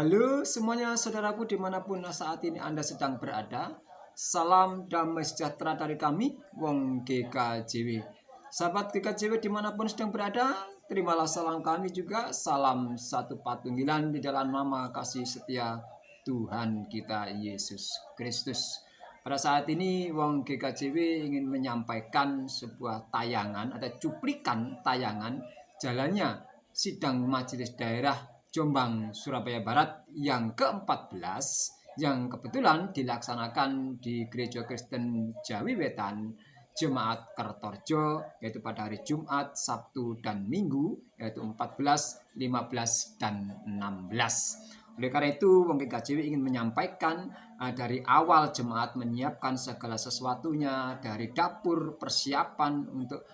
Halo semuanya saudaraku dimanapun saat ini Anda sedang berada. Salam damai sejahtera dari kami, Wong GKJW. Sahabat GKJW dimanapun sedang berada, terimalah salam kami juga. Salam satu patunggilan di dalam nama kasih setia Tuhan kita Yesus Kristus. Pada saat ini Wong GKJW ingin menyampaikan sebuah tayangan atau cuplikan tayangan jalannya sidang majelis daerah Jombang, Surabaya Barat yang ke-14 yang kebetulan dilaksanakan di Gereja Kristen Jawi Wetan Jemaat Kertorjo, yaitu pada hari Jumat, Sabtu, dan Minggu, yaitu 14, 15, dan 16. Oleh karena itu, Wong GKJW ingin menyampaikan dari awal jemaat menyiapkan segala sesuatunya, dari dapur persiapan untuk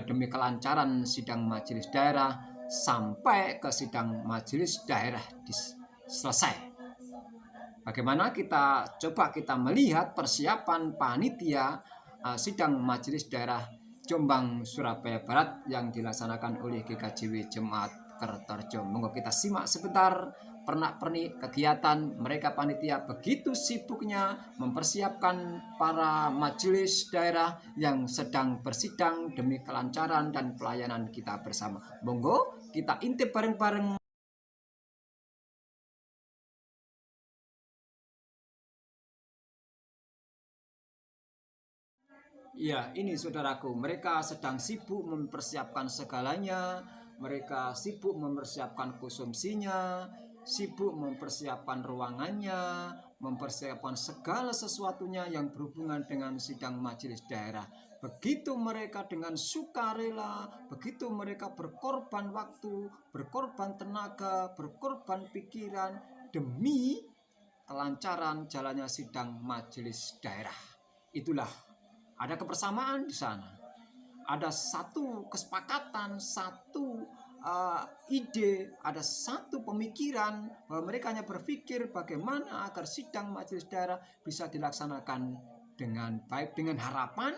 demi kelancaran sidang majelis daerah, sampai ke sidang majelis daerah selesai. Bagaimana kita melihat persiapan panitia sidang majelis daerah Jombang Surabaya Barat yang dilaksanakan oleh GKJW Jemaat Kertorjo. Monggo kita simak sebentar pernak-pernik kegiatan mereka panitia begitu sibuknya mempersiapkan para majelis daerah yang sedang bersidang demi kelancaran dan pelayanan kita bersama. Monggo kita intip bareng-bareng. Ya, ini saudaraku, mereka sedang sibuk mempersiapkan segalanya. Mereka sibuk mempersiapkan konsumsinya, sibuk mempersiapkan ruangannya, mempersiapkan segala sesuatunya yang berhubungan dengan sidang majelis daerah. Begitu mereka dengan sukarela, begitu mereka berkorban waktu, berkorban tenaga, berkorban pikiran demi kelancaran jalannya sidang majelis daerah. Itulah, ada kebersamaan di sana. Ada satu kesepakatan, satu ide, ada satu pemikiran bahwa mereka hanya berpikir bagaimana agar sidang majelis daerah bisa dilaksanakan dengan baik, dengan harapan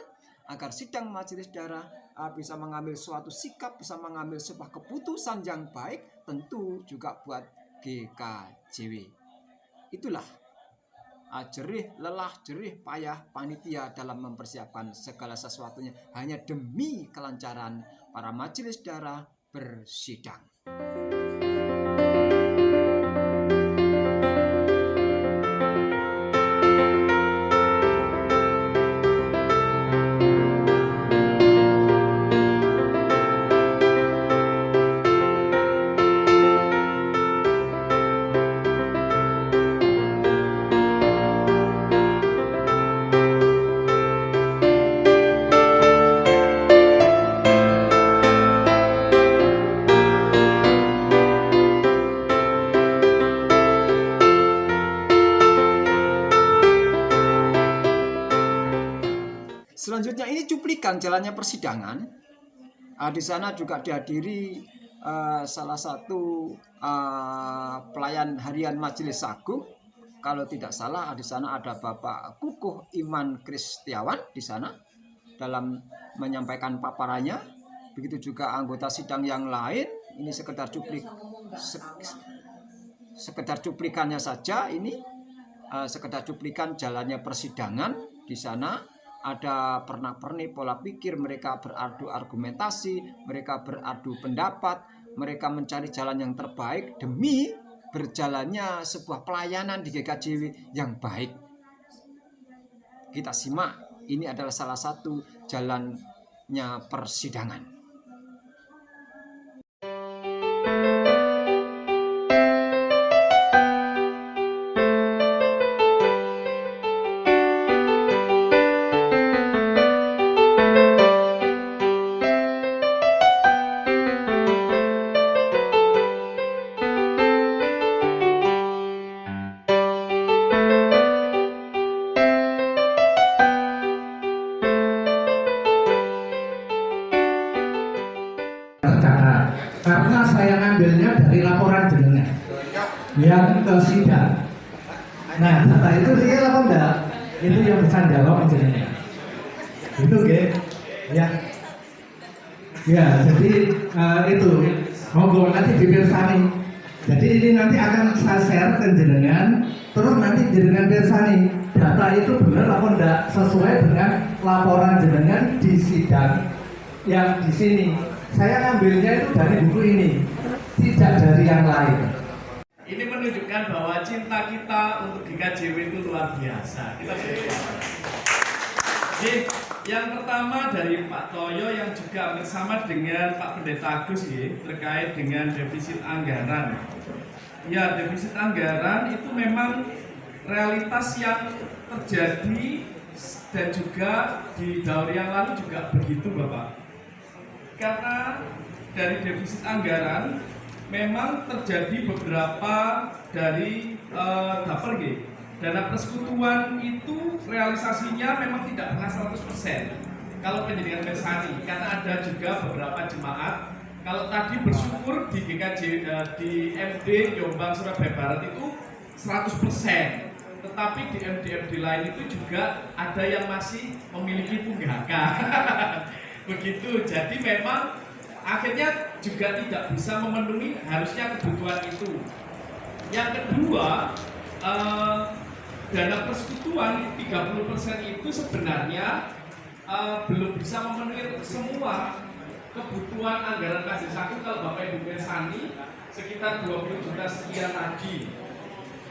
agar sidang majelis daerah bisa mengambil suatu sikap, bisa mengambil sebuah keputusan yang baik, tentu juga buat GKJW. Itulah jerih lelah, jerih payah panitia dalam mempersiapkan segala sesuatunya hanya demi kelancaran para majelis daerah bersidang. Selanjutnya ini cuplikan jalannya persidangan. Di sana juga dihadiri salah satu pelayan harian Majelis Agung. Kalau tidak salah di sana ada Bapak Kukuh Iman Kristiawan di sana dalam menyampaikan paparannya. Begitu juga anggota sidang yang lain. Ini sekedar cuplikannya saja. Ini sekedar cuplikan jalannya persidangan di sana. Ada pernak-pernik pola pikir, mereka beradu argumentasi, mereka beradu pendapat, mereka mencari jalan yang terbaik demi berjalannya sebuah pelayanan di GKJW yang baik. Kita simak, ini adalah salah satu jalannya persidangan. Karena saya ngambilnya dari laporan jenengan yang ke sidang. Nah, data itu dia apa enggak? Itu yang bisa jawab jenengan. Itu ya. Ya, jadi itu monggo nanti dipirsani Jadi ini nanti akan saya share ke jenengan, terus nanti jenengan persani data itu benar apa enggak sesuai dengan laporan jenengan di sidang yang di sini. Saya ngambilnya itu dari buku ini, tidak dari yang lain. Ini menunjukkan bahwa cinta kita untuk GKJW itu luar biasa. Kita Oke, yang pertama dari Pak Toyo yang juga bersama dengan Pak Pendeta Agus terkait dengan defisit anggaran. Ya, defisit anggaran itu memang realitas yang terjadi dan juga di daur yang lalu juga begitu Bapak. Karena dari defisit anggaran memang terjadi beberapa dari dana persekutuan itu realisasinya memang tidak pernah 100% kalau penjaringan Persani, karena ada juga beberapa jemaat kalau tadi bersyukur di GKJ di MD Jombang Surabaya Barat itu 100%, tetapi di MD lain itu juga ada yang masih memiliki tunggakan. Begitu, jadi memang akhirnya juga tidak bisa memenuhi harusnya kebutuhan itu. Yang kedua, dana persekutuan 30% itu sebenarnya belum bisa memenuhi semua kebutuhan anggaran Majelis Agung. Kalau Bapak Ibu Persani sekitar 20 juta sekian lagi,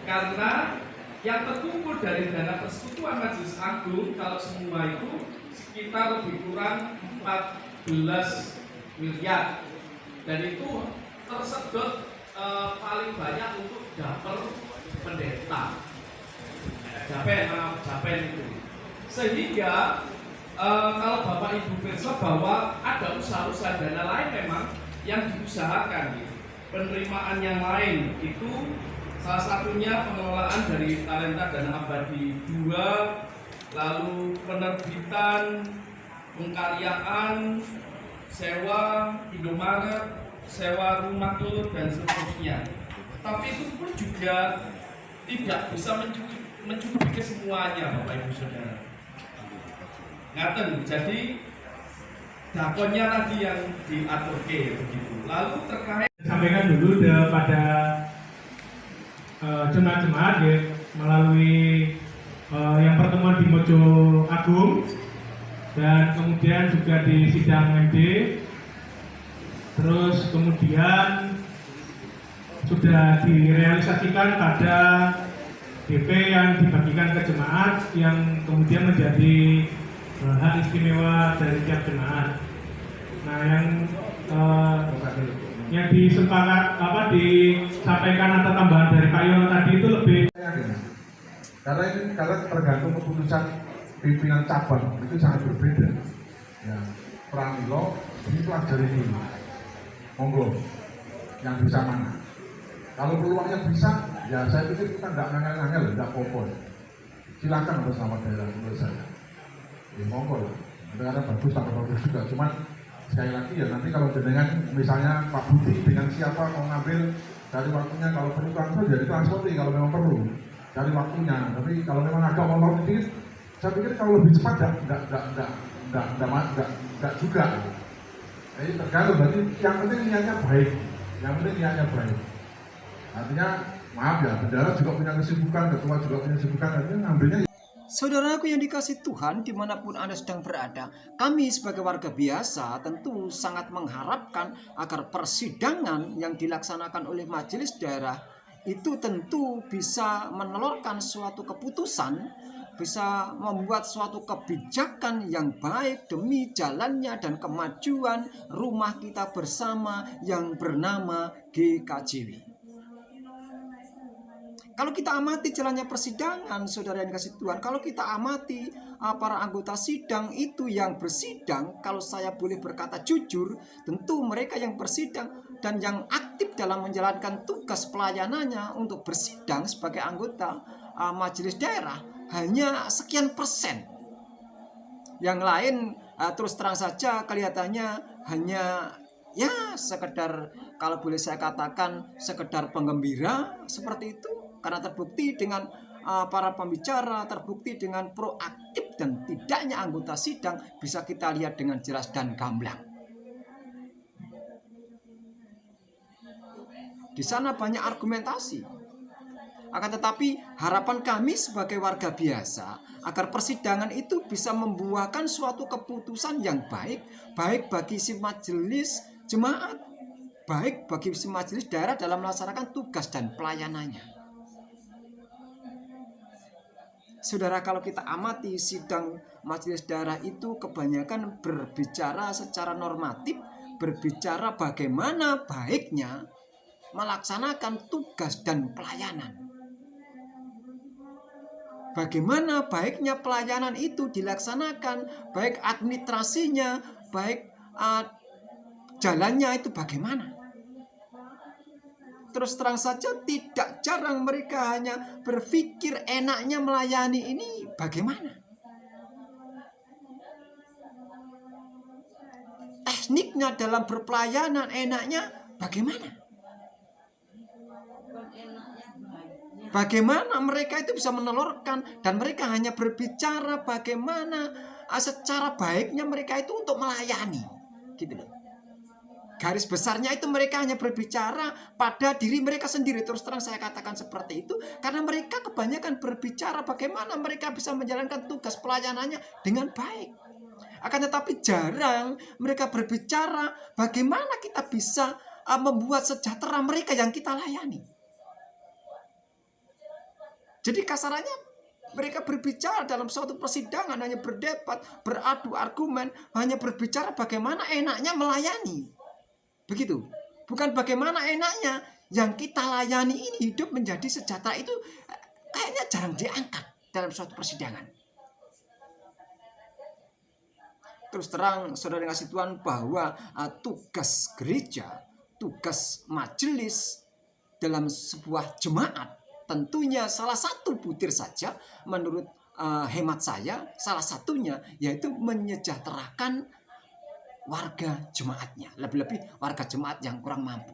karena yang terkumpul dari dana persekutuan Majelis Agung kalau semua itu sekitar lebih kurang 14 miliar, dan itu tersedot paling banyak untuk dapur pendeta. Japen itu. Sehingga kalau Bapak Ibu besok bahwa ada usaha-usaha dana lain memang yang diusahakan, penerimaan yang lain itu salah satunya pengelolaan dari talenta dana abadi 2, lalu penerbitan, pengkaryaan, sewa Indomaret, sewa rumah telur dan seterusnya. Tapi itu pun juga tidak bisa mencukupi kesemuanya Bapak Ibu Saudara. Ngaten, jadi dakonnya tadi yang diatur begitu. Lalu terkait sampaikan dulu kepada jemaat-jemaat ya, melalui yang pertemuan di Mojo Agung dan kemudian juga di sidang MD, terus kemudian sudah direalisasikan pada DP yang dibagikan ke jemaat yang kemudian menjadi hak istimewa dari tiap jemaat. Nah, yang disampaikan atau tambahan dari Pak Yono tadi itu lebih karena tergantung keputusan pimpinan cabang itu sangat berbeda. Ya, Pramilo itu pelajari dulu, monggo yang bisa mana. Kalau peluangnya bisa, ya saya pikir kita nggak ngangel-ngangel, nggak popol. Silakan atas nama daerah menurut saya. Ya monggo lah, karena bagus tak bagus juga. Cuman sekali lagi ya nanti kalau dengan misalnya Pak Budi dengan siapa mau ngambil dari waktunya, kalau perlu transfer jadi transfer kalau memang perlu dari waktunya. Tapi kalau memang agak molor sedikit, saya pikir kalau lebih cepat enggak juga. Jadi tergantung, berarti yang penting niatnya baik, Artinya maaf ya, bendara juga punya kesibukan, ketua juga punya kesibukan, artinya ngambilnya. Saudaraku yang dikasih Tuhan dimanapun Anda sedang berada, kami sebagai warga biasa tentu sangat mengharapkan agar persidangan yang dilaksanakan oleh majelis daerah itu tentu bisa menelurkan suatu keputusan, bisa membuat suatu kebijakan yang baik demi jalannya dan kemajuan rumah kita bersama yang bernama GKJW. Kalau kita amati jalannya persidangan, saudara yang dikasih Tuhan, kalau kita amati para anggota sidang itu yang bersidang, kalau saya boleh berkata jujur, tentu mereka yang bersidang dan yang aktif dalam menjalankan tugas pelayanannya untuk bersidang sebagai anggota majelis daerah hanya sekian persen. Yang lain terus terang saja kelihatannya hanya ya sekedar, kalau boleh saya katakan sekedar penggembira seperti itu. Karena terbukti dengan para pembicara, terbukti dengan proaktif dan tidaknya anggota sidang bisa kita lihat dengan jelas dan gamblang. Di sana banyak argumentasi. Akan tetapi harapan kami sebagai warga biasa agar persidangan itu bisa membuahkan suatu keputusan yang baik, baik bagi si majelis jemaat, baik bagi si majelis daerah dalam melaksanakan tugas dan pelayanannya. Saudara, kalau kita amati sidang majelis daerah itu kebanyakan berbicara secara normatif, berbicara bagaimana baiknya melaksanakan tugas dan pelayanan. Bagaimana baiknya pelayanan itu dilaksanakan, baik administrasinya, baik jalannya itu bagaimana. Terus terang saja tidak jarang mereka hanya berpikir enaknya melayani ini bagaimana. Tekniknya dalam berpelayanan enaknya bagaimana. Bagaimana mereka itu bisa menelurkan, dan mereka hanya berbicara bagaimana secara baiknya mereka itu untuk melayani, gitu loh. Garis besarnya itu mereka hanya berbicara pada diri mereka sendiri. Terus terang saya katakan seperti itu karena mereka kebanyakan berbicara bagaimana mereka bisa menjalankan tugas pelayanannya dengan baik. Akan tetapi jarang mereka berbicara bagaimana kita bisa membuat sejahtera mereka yang kita layani. Jadi kasarannya mereka berbicara dalam suatu persidangan hanya berdebat, beradu argumen, hanya berbicara bagaimana enaknya melayani. Begitu. Bukan bagaimana enaknya yang kita layani ini hidup menjadi sejahtera, itu kayaknya jarang diangkat dalam suatu persidangan. Terus terang saudara kasih Tuhan bahwa tugas gereja, tugas majelis dalam sebuah jemaat tentunya salah satu butir saja menurut hemat saya, salah satunya yaitu menyejahterakan warga jemaatnya, lebih-lebih warga jemaat yang kurang mampu.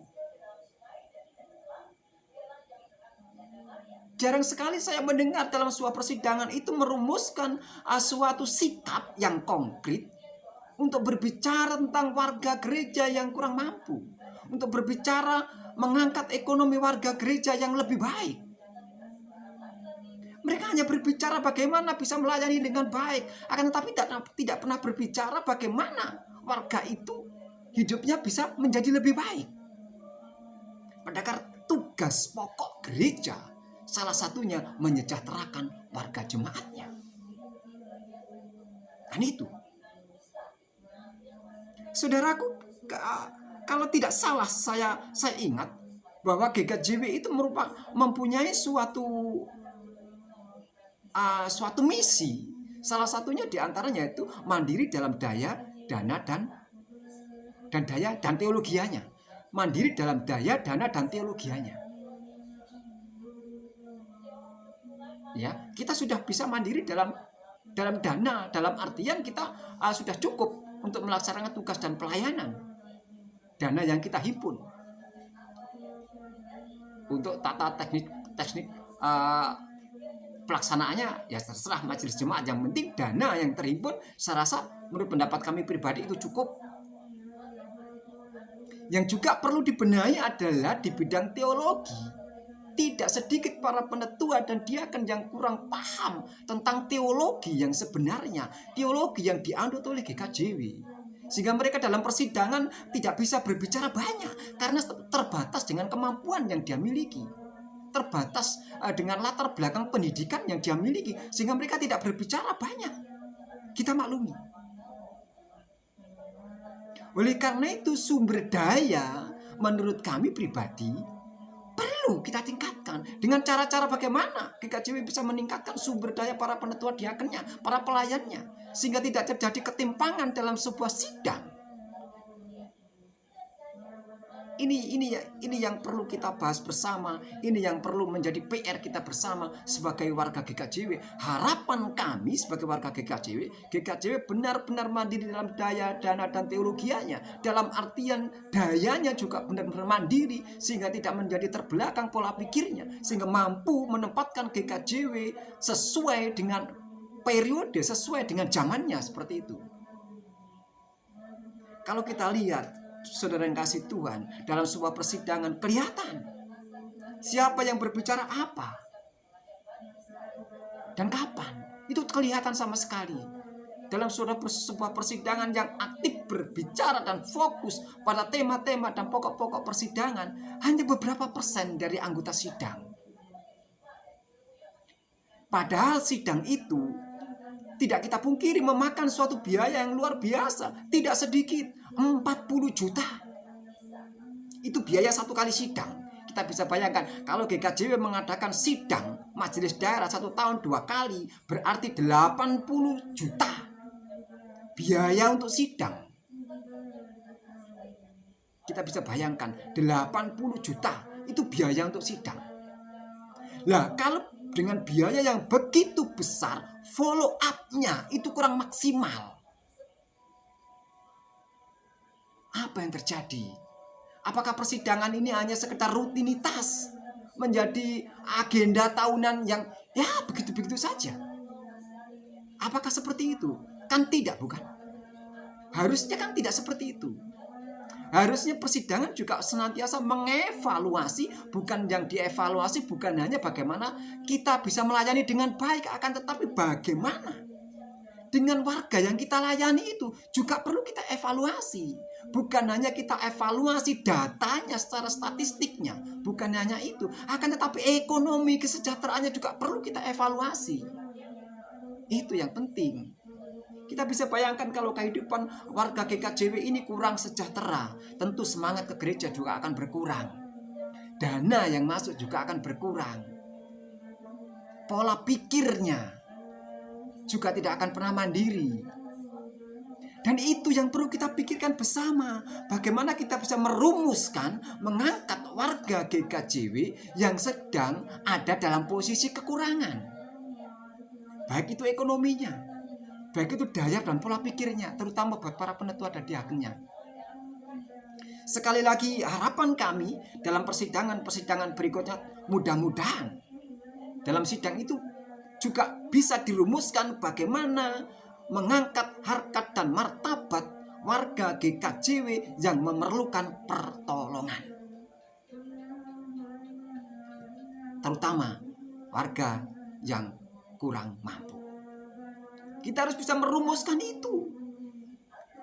Jarang sekali saya mendengar dalam sebuah persidangan itu merumuskan suatu sikap yang konkret untuk berbicara tentang warga gereja yang kurang mampu, untuk berbicara mengangkat ekonomi warga gereja yang lebih baik. Mereka hanya berbicara bagaimana bisa melayani dengan baik, akan tetapi tidak pernah berbicara bagaimana warga itu hidupnya bisa menjadi lebih baik. Padahal tugas pokok gereja salah satunya menyejahterakan warga jemaatnya. Kan itu. Saudaraku, kalau tidak salah saya ingat bahwa GKJW itu mempunyai suatu misi. Salah satunya diantaranya itu mandiri dalam daya, dana, dan daya dan teologianya. Mandiri dalam daya, dana, dan teologianya. Ya, kita sudah bisa mandiri dalam dana, dalam artian kita sudah cukup untuk melaksanakan tugas dan pelayanan. Dana yang kita himpun untuk tata teknik pelaksanaannya ya terserah majelis jemaat, yang penting dana yang terhimpun saya rasa menurut pendapat kami pribadi itu cukup. Yang juga perlu dibenahi adalah di bidang teologi. Tidak sedikit para penetua dan diaken yang kurang paham tentang teologi yang sebenarnya, teologi yang dianut oleh GKJW. Sehingga mereka dalam persidangan tidak bisa berbicara banyak karena terbatas dengan kemampuan yang dia miliki, terbatas dengan latar belakang pendidikan yang dia miliki, sehingga mereka tidak berbicara banyak. Kita maklumi. Oleh karena itu sumber daya menurut kami pribadi perlu kita tingkatkan dengan cara-cara bagaimana GKJW bisa meningkatkan sumber daya para penetua diakennya, para pelayannya, sehingga tidak terjadi ketimpangan dalam sebuah sidang. Ini yang perlu kita bahas bersama. Ini yang perlu menjadi PR kita bersama sebagai warga GKJW. Harapan kami sebagai warga GKJW benar-benar mandiri dalam daya, dana, dan teologianya. Dalam artian dayanya juga benar-benar mandiri sehingga tidak menjadi terbelakang pola pikirnya, sehingga mampu menempatkan GKJW sesuai dengan periode, sesuai dengan zamannya, seperti itu. Kalau kita lihat saudara yang kasih Tuhan, dalam sebuah persidangan kelihatan siapa yang berbicara apa dan kapan. Itu kelihatan sama sekali. Dalam sebuah persidangan yang aktif berbicara dan fokus pada tema-tema dan pokok-pokok persidangan, hanya beberapa persen dari anggota sidang. Padahal sidang itu tidak kita pungkiri memakan suatu biaya yang luar biasa, tidak sedikit, 40 juta. Itu biaya satu kali sidang. Kita bisa bayangkan kalau GKJW mengadakan sidang majelis daerah 1 tahun 2 kali, berarti 80 juta biaya untuk sidang. Kita bisa bayangkan 80 juta itu biaya untuk sidang. Lah kalau dengan biaya yang begitu besar, follow up-nya itu kurang maksimal. Apa yang terjadi? Apakah persidangan ini hanya sekedar rutinitas, menjadi agenda tahunan yang ya begitu-begitu saja? Apakah seperti itu? Kan tidak, bukan? Harusnya kan tidak seperti itu. Harusnya persidangan juga senantiasa mengevaluasi, bukan yang dievaluasi bukan hanya bagaimana kita bisa melayani dengan baik, akan tetapi bagaimana dengan warga yang kita layani itu juga perlu kita evaluasi. Bukan hanya kita evaluasi datanya secara statistiknya, bukan hanya itu, akan tetapi ekonomi kesejahteraannya juga perlu kita evaluasi. Itu yang penting. Kita bisa bayangkan kalau kehidupan warga GKJW ini kurang sejahtera, tentu semangat ke gereja juga akan berkurang. Dana yang masuk juga akan berkurang. Pola pikirnya juga tidak akan pernah mandiri. Dan itu yang perlu kita pikirkan bersama. Bagaimana kita bisa merumuskan, mengangkat warga GKJW yang sedang ada dalam posisi kekurangan. Baik itu ekonominya, baik itu daya dan pola pikirnya, terutama buat para penetua dan diakennya. Sekali lagi harapan kami dalam persidangan-persidangan berikutnya, mudah-mudahan dalam sidang itu juga bisa dirumuskan bagaimana mengangkat harkat dan martabat warga GKJW yang memerlukan pertolongan. Terutama warga yang kurang mampu. Kita harus bisa merumuskan itu.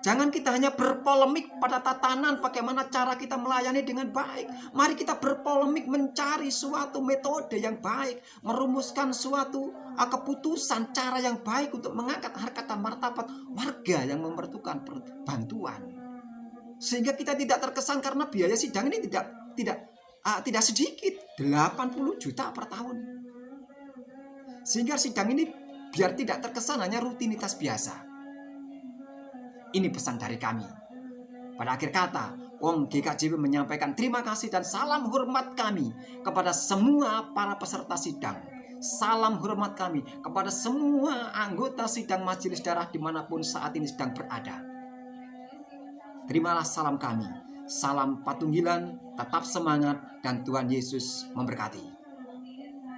Jangan kita hanya berpolemik pada tatanan bagaimana cara kita melayani dengan baik. Mari kita berpolemik mencari suatu metode yang baik, merumuskan suatu keputusan cara yang baik untuk mengangkat harkat dan martabat warga yang memerlukan bantuan. Sehingga kita tidak terkesan karena biaya sidang ini tidak sedikit, 80 juta per tahun. Sehingga sidang ini biar tidak terkesan hanya rutinitas biasa. Ini pesan dari kami. Pada akhir kata, Wong GKJW menyampaikan terima kasih dan salam hormat kami kepada semua para peserta sidang. Salam hormat kami kepada semua anggota sidang majelis daerah dimanapun saat ini sedang berada. Terimalah salam kami. Salam Patunggilan, tetap semangat dan Tuhan Yesus memberkati.